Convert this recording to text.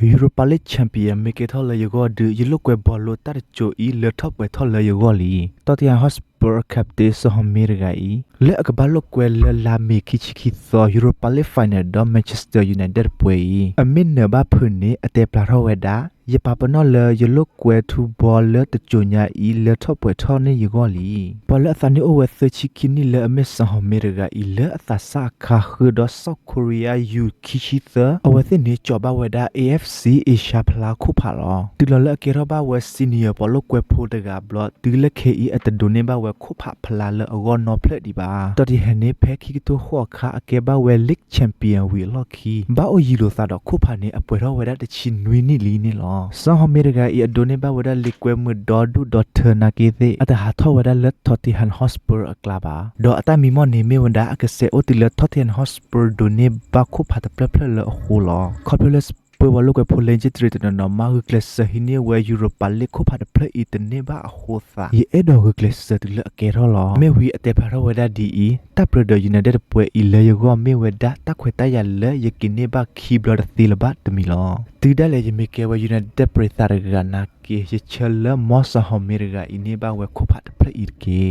Europa League champion မေကေထော်လေယောဂဒူယလုကွယ်ဘောလိုတာချိုအီလေထော့ပွဲထော်လေယောဂလီတော်တီယာဟော့စပါကပ်တေဆဟမီရဂိုင်လေအကဘလုကွယ်လာမီခိချိခိသော Europa League final ဒ Manchester United ပွဲအမင်နဘဖုန်နေအတေပလာရောဝဒါယပပနော်လေယလုကွယ်ထူဘောလေတချိုညာအီလေထော့ပွဲထော်နေယောဂလီဘောလအသနီအိုဝဲသချိခိနီလေအမစ်ဆဟမီရဂိုင်လေအသဆာခါခဒဆော့ကိုရီးယားယူခိချိသအဝဲသိနေကြောပါဝဒါ AFC Asia ဖလာခုဖာလောတူလလကေရဘဝစီနီယာဘလကွယ်ဖိုတကဘလတူလခေအီအတဒိုနေဘဝခုဖဖလာလအဂောနော်ဖလက်ဒီပါတော်ဒီဟနေဖဲခိတိုခောခါအကေဘဝလစ်ချန်ပီယံဝီလော်ခီဘာအိုယီလိုသာတော့ခုဖာနေအပွဲတော်ဝဒတချီနွေနီလီနေလောဆောဟမီရဂါအီအဒိုနေဘဝဒလစ်ကွယ်မဒေါ်ဒူဒေါ်ထနာကေသေးအတဟာထောဝဒလက်ထော်တီဟန်ဟော့စပာအကလာပါဒေါ်အတမီမောနေမေဝဒါအကဆေအိုတီလက်ထော်တီဟန်ဟော့စပာဒိုနေဘခုဖာတပလပလလဟူလောခေါ်ပလစပွေဝလုကဖိုလင်ဂျစ်ထရတနမာဟကလစဟိနေဝဲယူရိုပါလီခုဖာတပလအီတနေဘာဟိုသာယေအဒေါဟကလစတလကေရောလောမေဝီအတေဖရဝဒဒီအီတပ်ပရဒယူနိုက်တက်ပွဲအီလေယောမေဝဒတခွေတရလေယကိနေဘာခီဘလသီလဘတ်တမီလောတီဒလေယမေကေဝယူနိုက်တက်ပရသရဂနာကေယချလမောဆဟမီရဂအီနေဘာဝခုဖာတပလအီကေ